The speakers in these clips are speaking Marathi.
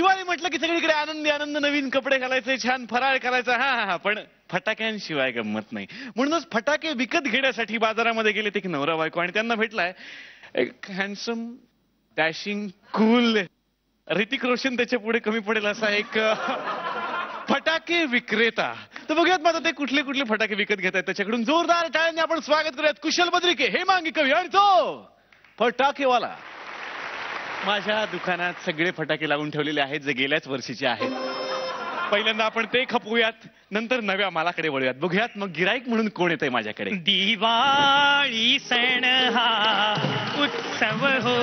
दिवाळी म्हटलं की सगळीकडे आनंदी आनंद, नवीन कपडे घालायचे, छान फराळ करायचा. हा, पण फटाक्यांशिवाय गंमत नाही. म्हणूनच फटाके विकत घेण्यासाठी बाजारामध्ये गेले एक नवरा बायको आणि त्यांना भेटलाय एक handsome, dashing, cool, Hrithik Roshan त्याच्या पुढे कमी पडेल असा एक फटाके विक्रेता. तर बघूयात माझं ते कुठले कुठले फटाके विकत घेत आहेत. त्याच्याकडून जोरदार टाळ्यांनी आपण स्वागत करूयात कुशल बद्रिके, हेमांगी कवी आणि तो फटाकेवाला. माझ्या दुकानात सगळे फटाके लावून ठेवलेले आहेत जे गेल्याच वर्षीचे आहेत. पहिल्यांदा आपण ते खपवूयात, नंतर नव्या मालाकडे वळूयात. बघूयात मग गिराईक म्हणून कोण येतंय माझ्याकडे. दिवाळी सण हा उत्सव हो,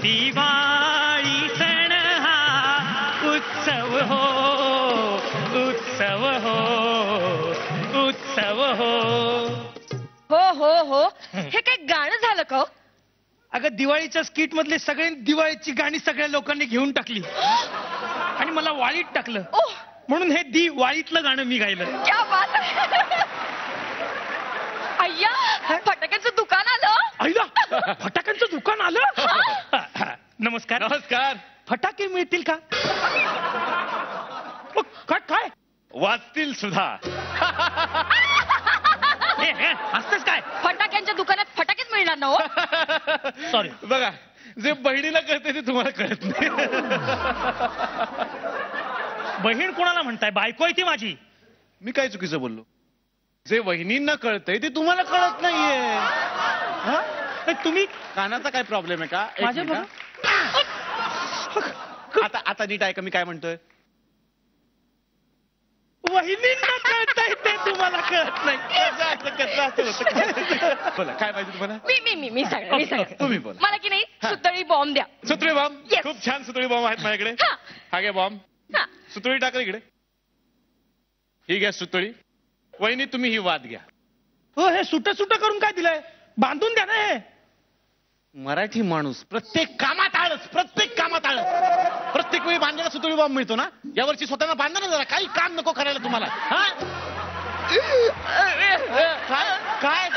दिवाळी सण हा उत्सव हो, उत्सव हो, उत्सव हो. हो हो हो, हे काय गाणं झालं का? अगं दिवाळीच्या स्किट मधले सगळे दिवाळीची गाणी सगळ्या लोकांनी घेऊन टाकली आणि मला वाळीत टाकलं. म्हणून हे दिवाळीतलं गाणं मी गायलं. क्या बात आहे. अय्या, फटाक्याचं दुकान आलं. आईला फटाक्यांचं दुकान आलं. नमस्कार. नमस्कार. फटाके मिळतील का? काय काय वाचतील सुद्धा. असतंच काय? फटाक्यांच्या दुकानात फटाकेच मिळणार ना हो. सॉरी. बघा, जे बहिणीला कळते ते तुम्हाला कळत नाही. बहीण कोणाला म्हणताय? बायको आहे ती माझी. मी काय चुकीचं बोललो? जे वहिनींना कळतंय ते तुम्हाला कळत नाहीये. तुम्ही कानाचा काय प्रॉब्लेम आहे का? एक माझ्या मिनिट हा. आता नीट ऐका मी काय म्हणतोय. वहिनींना कळतंय ते तुम्हाला कळत नाही. बोला काय पाहिजे तुम्हाला? मी सांग. तुम्ही बोला. मला की नाही सुतळी बॉम्ब द्या. सुतळी बॉम्ब. Yes. खूप छान सुतळी बॉम्ब आहेत माझ्याकडे. हा घ्या बॉम्ब. सुतळी टाका इकडे. ही घ्या सुतळी. वहिनी तुम्ही ही वाद घ्या. हो, हे सुट करून काय दिलंय? बांधून द्या ना. हे मराठी माणूस प्रत्येक कामात आळस, प्रत्येक कामात आळस. प्रत्येक वेळी बांधलेला सुतळी बॉम्ब मिळतो ना. यावर्षी स्वतःला बांधा ना जरा. काही काम नको करायला तुम्हाला. काय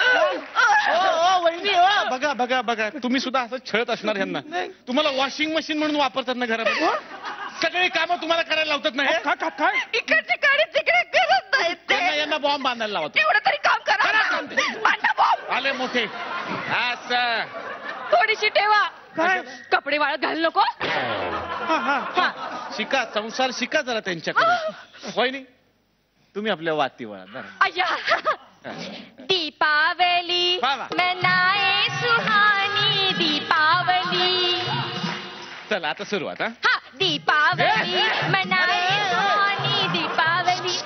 वहिनी बघा बघा बघा, तुम्ही सुद्धा असं छळत असणार ह्यांना. तुम्हाला वॉशिंग मशीन म्हणून वापरतात ना घरामध्ये. सगळे कामं तुम्हाला करायला लावतात ना. काय इकडची गाडी तिकडे करत नाही. यांना बॉम्ब बांधायला लावतो. एवढं तरी काम करा. बॉम्ब आले मोठे. थोडीशी ठेवा. काय कपडे वाळत घालू नको. शिका, संसार शिका जरा त्यांच्याकडे. वहिनी तुम्ही आपल्या वाती वळा. अय्या, दीपावली मनाए सुहानी दीपावली. चला आता सुरुवात. हा, दीपावली मनाए सुहानी दीपावली.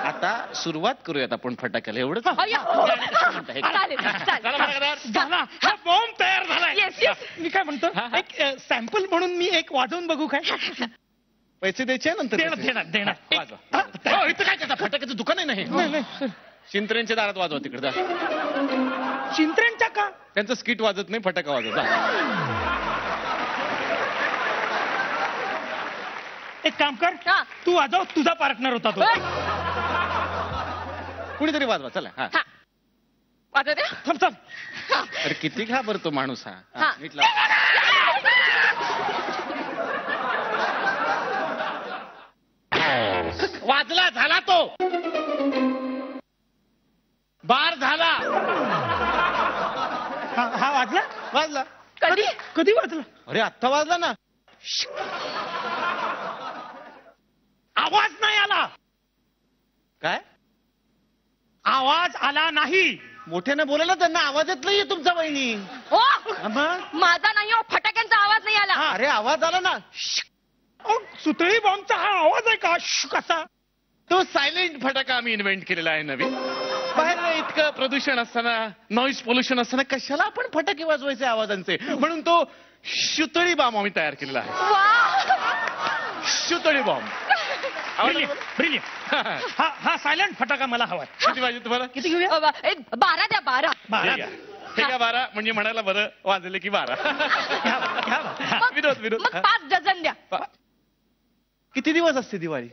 आता सुरुवात करूयात आपण फटाक्याला. एवढंच. बॉम्ब तयार झालाय. Yes yes. मी काय म्हणतो, एक सॅम्पल म्हणून मी एक वाजवून बघू काय? पैसे द्यायचे नंतर. देणार. इथं काय करता? फटाक्याचं दुकान आहे नाही. शिंत्र्यांच्या दारात वाजवा तिकडे जा. चिंत्र्यांच्या का? त्यांचं स्किट वाजत नाही, फटाका वाजवत. एक काम कर, तू वाजव. तुझा पार्टनर होता तो. कुणीतरी वाजवा. चला. वाजव द्या. थांब. अरे किती घाबरतो माणूस हा. वाजला, झाला तो. बार झाला. हा वाजला. वाजला. कधी वाजला? अरे आत्ता वाजला ना. आवाज नाही आला. काय? आवाज आला नाही. मोठ्याने बोला ना, त्यांना आवाज येत नाहीये तुमचा. वहिनी हो, माझा नाही हो. फटाक्यांचा आवाज नाही आला. अरे आवाज आला ना. सुतळी बॉम्बचा हा आवाज आहे का? कसा? तो सायलेंट फटाका आम्ही इन्व्हेंट केलेला आहे नवीन. बाहेर इतकं प्रदूषण असताना, नॉईज पोल्युशन असताना कशाला आपण फटाके वाजवायचे आवाजांचे. म्हणून तो सुतळी बॉम्ब आम्ही तयार केलेला आहे. सुतळी बॉम्ब. हा सायलेंट फटाका मला हवाय. किती पाहिजे तुम्हाला? किती घेऊया? 12 द्या. 12. हे का 12 म्हणजे म्हणायला बरं वाजले की 12. विनोद. मग 5 डझन द्या. किती दिवस असते दिवाळी?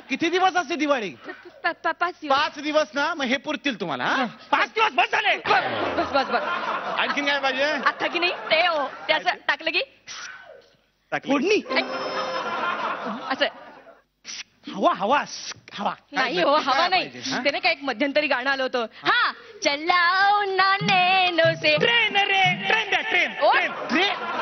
किती दिवस असते दिवाळी? 5 दिवस ना. मग हे पुरतील तुम्हाला. 5 दिवस बस झाले. बस. आणखीन काय पाहिजे? आता की नाही ते हो, त्याचं टाकलं की टाकली. फोडणी असं हवा हवा हवा नाही हो, हवा काय नाही. पाहिजे, हा? त्याने काय एक मध्यंतरी गाणं आलं होतं. हा चलाओ ना नैनो से. ट्रेन रे ट्रेन द्या ट्रेन ओ, ट्रेन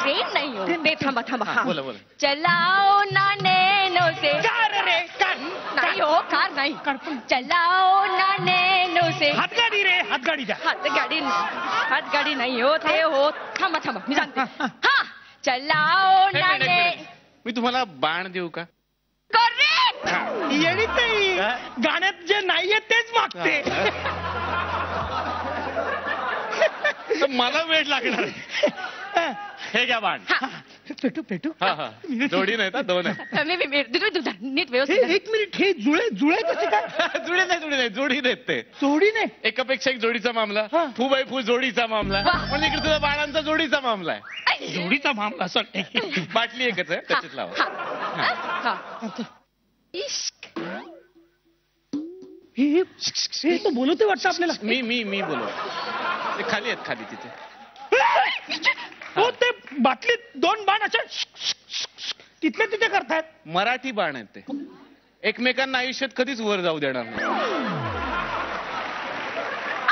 ट्रेन नाही हो, ते थांबा थांबा. हा. बोला बोला. चलाओ ना नैनो से. कार रे कार नाही हो, कार नाही. कार पण. चलाओ ना नैनो से. हातगाडी रे हातगाडी द्या हातगाडी नाही हो, ते हो. थांबा थांबा, मी सांगते. हा चलाओ एक ना मिनिट, एक ने. मिनिट. मी तुम्हाला बाण देऊ का? करेक्ट. येडीच नाही हा? गाण्यात जे नाहीये तेच मागते तर मला वेळ लागणार आहे. हे घ्या बाण. पेटू पेटू हा हा जोडी नाही तर दोन आहे. नीट हे व्यवस्थित. एक मिनिट हे जुळे जुळे कसे काय जुडी नाही जोडी देत ते. जोडी नाही एकापेक्षा एक जोडीचा मामला. हा. फू बाय फू जोडीचा मामला. वाह. म्हणजे इकडे तुझा बाणांचा जोडीचा मामला आहे. जोडीचा मामला असं बाटली एकच आहे त्याच्यात लावा. इश्क. हे तो बोलवते वाटतं आपल्याला मी बोलू. ते खाली आहेत खाली तिथे. हो ते बाटलीत दोन बाण असे तिथले तिथे करतायत मराठी बाण आहेत ते. एकमेकांना आयुष्यात कधीच वर जाऊ देणार नाही.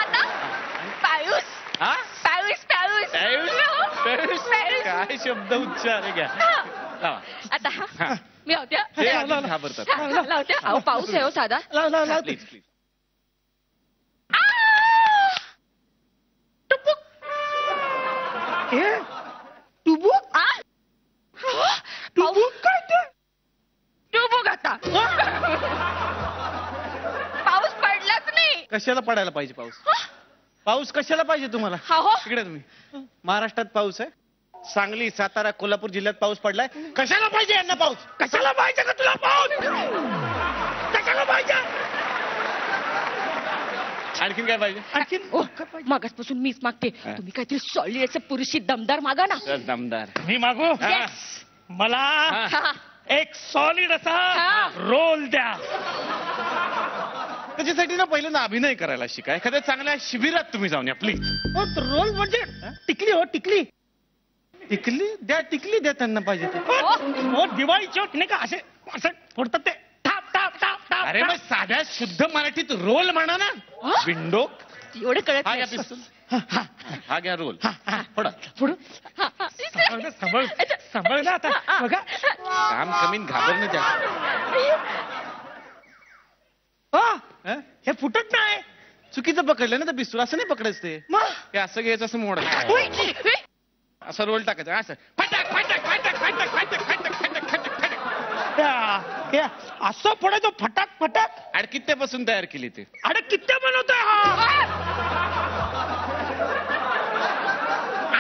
आता पाऊस हा? पाऊस पाऊस आयुष? काय शब्द उच्चार आहे घ्या. लावा. आता हा. मी होत्या हे आधीच घाबरतात. लावत्या. अहो पाऊस आहे हो साधा. लाव लाव लाव प्लीज प्लीज. हे टुबुक आ? टुबुक काय ते टुबुक आता. पाऊस पडलाच नाही. कशाला पडायला पाहिजे पाऊस? पाऊस कशाला पाहिजे तुम्हाला? हा हो. इकडे तुम्ही. महाराष्ट्रात पाऊस आहे. सांगली सातारा कोल्हापूर जिल्ह्यात पाऊस पडलाय. कशाला पाहिजे यांना पाऊस? कशाला पाहिजे का तुला पाऊस कशाला पाहिजे आणखीन काय पाहिजे? आणखीन ओ, मागासपासून मीच मागते. तुम्ही काहीतरी सॉलिड असं पुरुषी दमदार मागा ना. तर दमदार. मी मागू Yes. मला हा. एक सॉलिड असा हा. रोल द्या त्याच्यासाठी ना पहिल्यांदा अभिनय करायला शिका. एखाद्या चांगल्या शिबिरात तुम्ही जाऊन या प्लीज. रोल म्हणजे टिकली हो टिकली टिकली द्या त्यांना पाहिजे ते. हो दिवाळीच्या नाही का असे असं फोडतात ते टाप टाप टाप टाप अरे मग साध्या शुद्ध मराठीत रोल म्हणा ना. विंडो. एवढं कळत हा घ्या नाही. पिस्तूल. हा घ्या रोल. फोडा. पुढं सांभाळ ना आता बघा काम कमीन घाबरणं द्या. हा, हे फुटत नाही चुकीचं पकडलं ना तर पिस्तूल. असं नाही पकडायचं ते. मग हे असं घ्यायचं असं मोड. असं रोल टाकायचं असं. फटाक फटाक फटाक फटाक फटाक फटाक फटाक फटाक फटाक. हे असं फोडायचं फटाक फटाक अडकित्त्यापासून तयार केली ते. अरे किती बनवतोय हा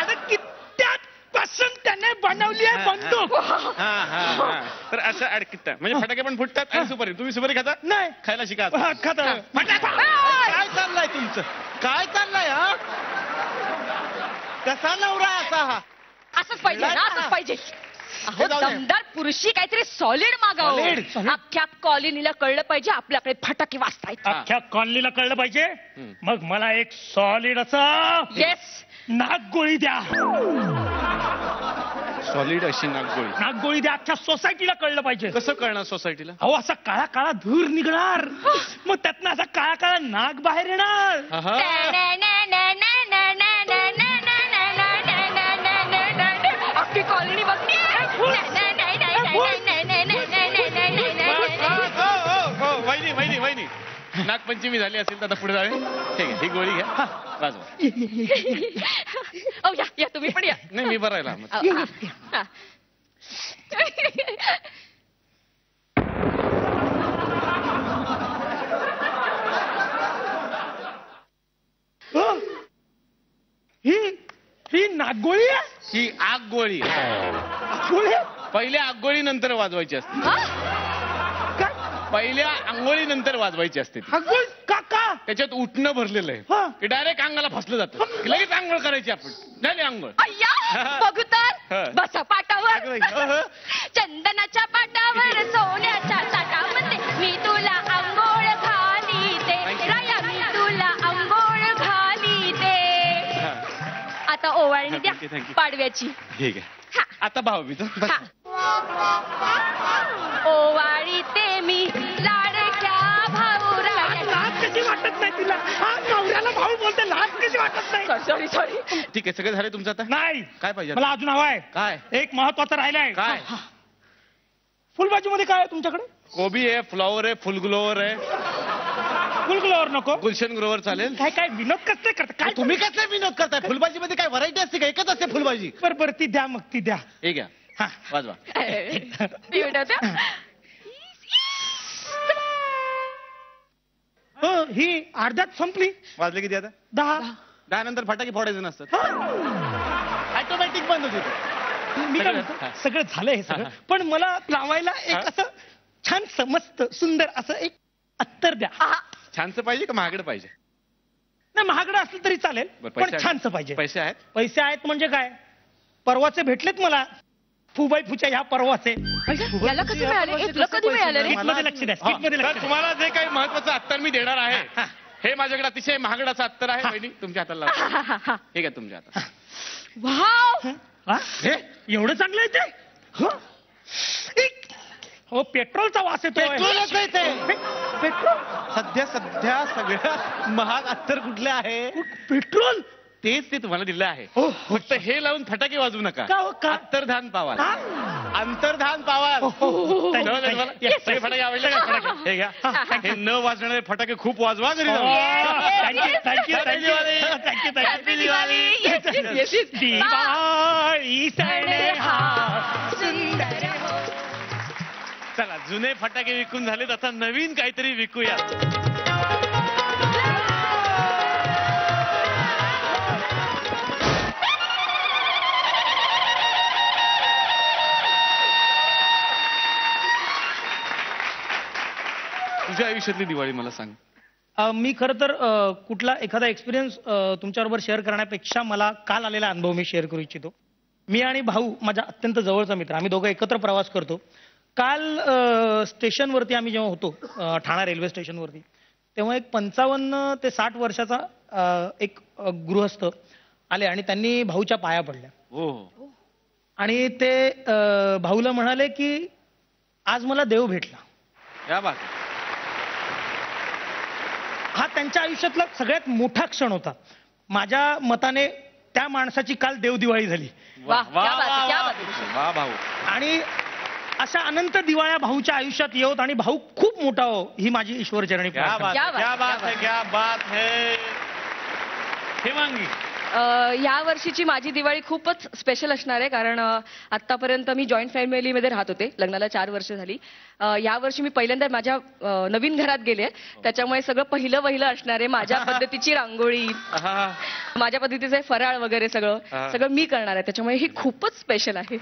अरे कित्यात पासून त्याने बनवली आहे बंदूक तर असं अडकित्ता म्हणजे फटाके पण फुटतात आणि सुपारी. तुम्ही सुपारी खाता? नाही खायला शिका. हा, खाता. फटाका. काय चाललंय तुमचं? काय चाललंय हा? कसा नवरा असा हा? असंच पाहिजे ना, असंच पाहिजे. अहो हे जाऊ दे. दमदार पुरुषी काहीतरी सॉलिड मागावं. Solid. अख्ख्या कॉलनीला कळलं पाहिजे आपल्याकडे फटाके वाजतायत. अख्ख्या कॉलनीला कळलं पाहिजे मग मला एक सॉलिड असं येस. नागगोळी द्या सॉलिड अशी नागगोळी. नागगोळी द्या अख्ख्या सोसायटीला कळलं पाहिजे कसं कळणार सोसायटीला? अहो असा काळा काळा धूर निघणार मग त्यातनं असा काळा काळा नाग बाहेर येणार अख्खी कॉलनी बघते. वहिनी वहिनी वहिनी नागपंचमी झाली असेल तर आता पुढे जावे. ठीक आहे ही गोळी घ्या. वाजवा. ओ या या तुम्ही पण या. नाही मी बरायला हा. ही नागगोळी आहे ही आग गोळी. गोळी पहिले आगगोळी नंतर वाजवायची असते. काय पहिल्या आंघोळी नंतर वाजवायची असते ती. आगोळी काका त्याच्यात उठणं भरलेलं हा. आहे की डायरेक्ट अंगाला फसलं जातं की लगेच आंघोळ करायची आपण. झाली आंघोळ. अय्या बघू तर बसा पाटावर. चंदनाच्या पाटावर सोन्याच्या ताटामध्ये मी तुला आंघोळ घालीते. राया मी तुला आंघोळ घालीते. आता ओवाळणी द्या Thank you. पाडव्याची. ठीक आहे. आता भाऊ मी हा. ओवाळी ते मी लाडक्या भाऊ लाज कशी वाटत नाही तिला? हा, नवऱ्याला भाऊ बोलते, लाज कशी वाटत नाही? Sorry sorry. ठीक आहे, सगळं झालं तुमचं आता? नाही, काय पाहिजे? मला अजून हवाय. काय? एक महत्वाचं राहिलंय. काय? फुलभाजीमध्ये काय आहे तुमच्याकडे? कोबी आहे, फ्लॉवर आहे, फुलग्लोवर आहे. फुलग्लोवर नको? गुलशन ग्रोवर चालेल. काय काय विनोद कसले करता काय? तुम्ही कसले विनोद करताय? फुलभाजी मध्ये काय व्हरायटी असते का? एकच असते फुलभाजी. बरं ती द्या, मग ती द्या. हे घ्या, हा, वाजवा. ही अर्ध्यात संपली. वाजले किती आता? 10 नंतर फटाके फोडायचे नसतात, ऑटोमॅटिक बंद होते. मी काय म्हणतो, सगळं झालंय हे सगळं, पण मला लावायला एक असं छान समस्त सुंदर असं एक अत्तर द्या. छानसं पाहिजे का महागडं पाहिजे? नाही, महागडं असलं तरी चालेल, पण छानसं पाहिजे. पैसे आहेत? पैसे आहेत म्हणजे काय, परवाचे भेटलेत मला, फुबाई फुच्या ह्या परवाचे. याला कधी मिळाले? तुला कधी मिळाले रे? मध्ये लक्ष द्या, मध्ये लक्ष द्या. तुम्हाला जे काही महत्वाचं अत्तर मी देणार आहे, हे माझ्याकडे अतिशय महागडाचं अत्तर आहे. वहिनी, तुमच्या हाताला लावा. हे घ्या तुमच्या हातात. वाव, हा? एवढं चांगलं आहे ते? हो, पेट्रोलचा वास येतोय. पेट्रोलच आहे ते. पेट्रोल? सध्या सगळ्यात महाग अत्तर कुठले आहे? पेट्रोल? तेच ते तुम्हाला दिलं आहे. हो. फक्त हे लावून फटाके वाजवू नका. का हो, का? अंतर्धान पावाल. हा? अंतर्धान पावाल. Thank you, सगळे thank you. फटाके आवडले का? फटाके हे घ्या. हे न वाजणारे फटाके खूप वाजवा घरी जाऊन. थँक्यू. Happy दिवाळी. दिवाळी सण हा सुंदर. चला, जुने फटाके विकून झालेत, आता नवीन काहीतरी विकूया. तुझ्या आयुष्यातली दिवाळी मला सांग. मी खरं तर कुठला एखादा एक्सपिरियन्स तुमच्याबरोबर शेअर करण्यापेक्षा मला काल आलेला अनुभव मी शेअर करू इच्छितो. मी आणि भाऊ, माझा अत्यंत जवळचा मित्र, आम्ही दोघं एकत्र प्रवास करतो. काल स्टेशनवरती आम्ही जेव्हा होतो, ठाणा रेल्वे स्टेशनवरती, तेव्हा एक 55 ते 60 वर्षाचा एक गृहस्थ आले आणि त्यांनी भाऊच्या पाया पडल्या. हो. आणि ते भाऊला म्हणाले की आज मला देव भेटला. या बात. हा त्यांच्या आयुष्यातला सगळ्यात मोठा क्षण होता. माझ्या मताने त्या माणसाची काल देवदिवाळी झाली. वाह, क्या बात आहे, क्या बात आहे. वा भाऊ. आणि अशा अनंत दिवाळ्या भाऊच्या आयुष्यात येऊत आणि भाऊ खूप मोठा हो, ही माझी ईश्वरचरणी प्रार्थना. क्या बात है. हेमांगी, या वर्षीची माझी दिवाळी खूपच स्पेशल असणार आहे, कारण आतापर्यंत मी जॉईंट फॅमिलीमध्ये राहत होते. लग्नाला 4 वर्ष झाली. या वर्षी मी पहिल्यांदा माझ्या नवीन घरात गेले, त्याच्यामुळे सगळं पहिलं असणार आहे. माझ्या पद्धतीची रांगोळी, माझ्या पद्धतीचे फराळ वगैरे सगळं मी करणार आहे, त्याच्यामुळे ही खूपच स्पेशल आहे.